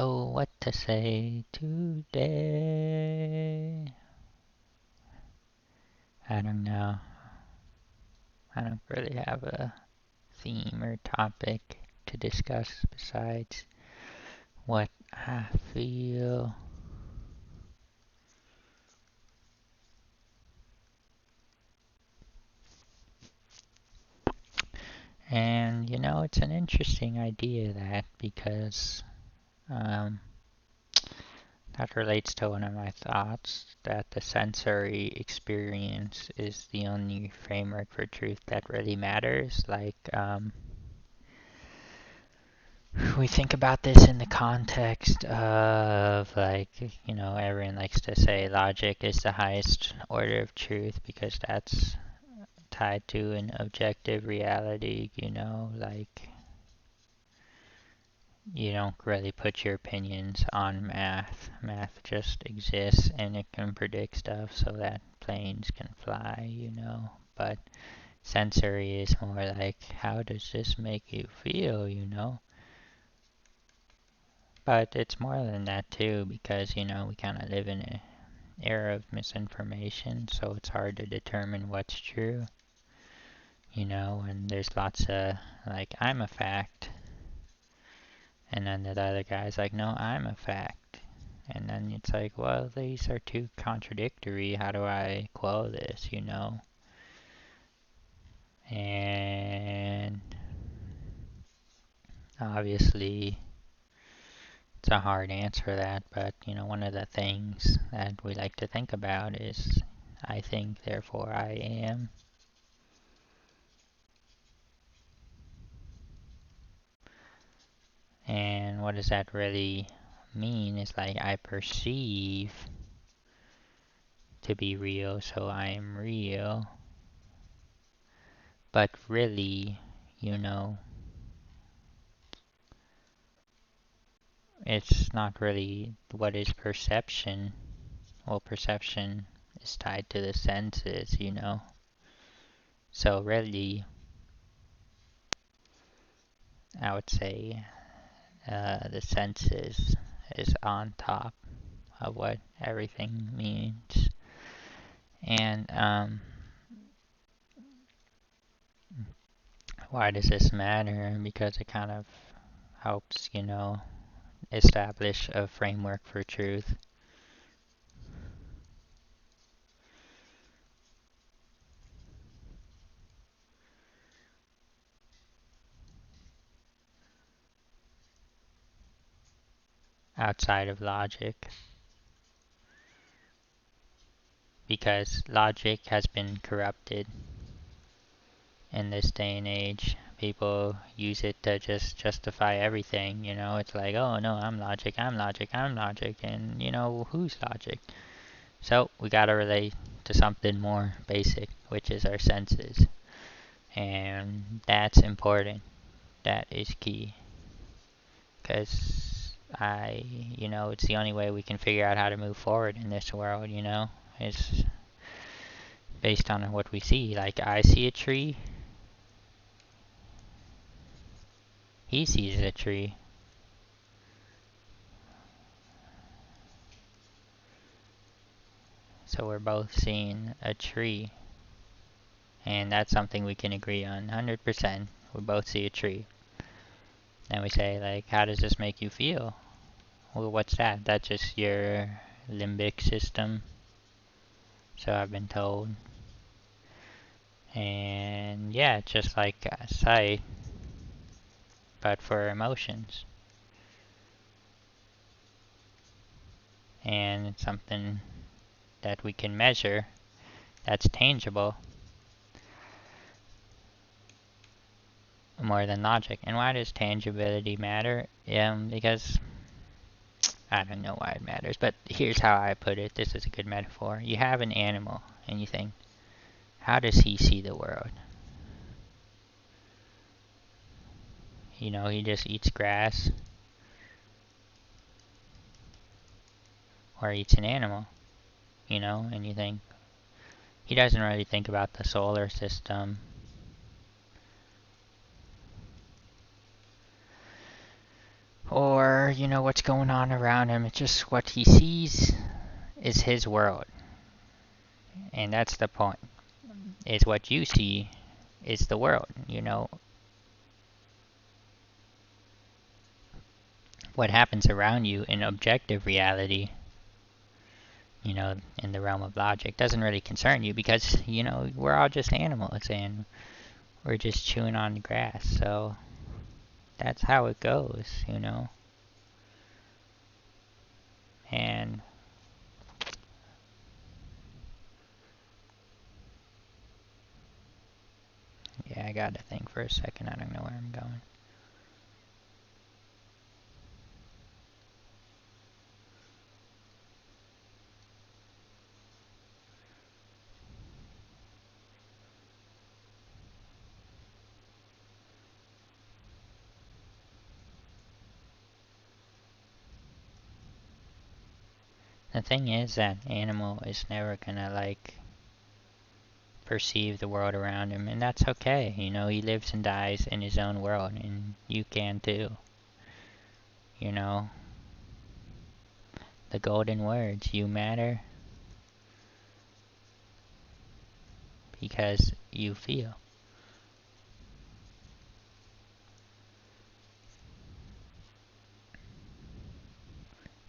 know what to say today. I don't know. I don't really have a theme or topic to discuss besides what I feel. And you know, it's an interesting idea that because that relates to one of my thoughts that the sensory experience is the only framework for truth that really matters. We think about this in the context of, like, you know, everyone likes to say logic is the highest order of truth because that's tied to an objective reality, you know, like you don't really put your opinions on math. Math just exists and it can predict stuff so that planes can fly, you know. But sensory is more like, how does this make you feel, you know? But it's more than that too, because, you know, we kind of live in an era of misinformation, so it's hard to determine what's true, you know, and there's lots of, like, I'm a fact. And then the other guy's like, no, I'm a fact. And then it's like, well, these are too contradictory. How do I quell this, you know? And obviously, it's a hard answer to that, but, you know, one of the things that we like to think about is, I think, therefore I am. And what does that really mean? It's like, I perceive to be real, so I am real. But really, you know, it's not really what is perception. Well, perception is tied to the senses, you know. So really, I would say the senses is on top of what everything means. And why does this matter? Because it kind of helps, you know, establish a framework for truth. Outside of logic. Because logic has been corrupted in this day and age. People use it to just justify everything, you know. It's like, oh no, I'm logic, I'm logic, I'm logic, and you know, who's logic? So we gotta relate to something more basic, which is our senses. And that's important. That is key. Because you know, it's the only way we can figure out how to move forward in this world, you know. It's based on what we see. Like, I see a tree, he sees a tree. So we're both seeing a tree. And that's something we can agree on 100%. We both see a tree. And we say, like, how does this make you feel? Well, what's that? That's just your limbic system. So I've been told. And yeah, just like sight, but for emotions. And it's something that we can measure that's tangible more than logic. And why does tangibility matter? Because I don't know why it matters, but here's how I put it. This is a good metaphor. You have an animal, and you think, how does he see the world? You know, he just eats grass, or eats an animal, you know, and you think, he doesn't really think about the solar system. Or you know, what's going on around him. It's just what he sees is his world. And that's the point. Is what you see is the world, you know. What happens around you in objective reality, you know, in the realm of logic, doesn't really concern you because, you know, we're all just animals and we're just chewing on the grass. So that's how it goes, you know. And yeah, I gotta think for a second. I don't know where I'm going. The thing is that animal is never gonna like perceive the world around him, and that's okay. You know, he lives and dies in his own world, and you can too. You know, the golden words, you matter because you feel.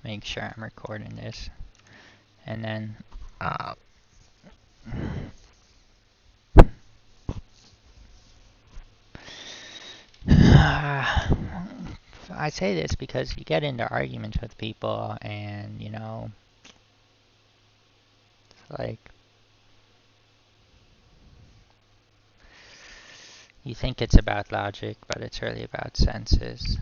Make sure I'm recording this. And then, I say this because you get into arguments with people and, you know, it's like, you think it's about logic, but it's really about senses.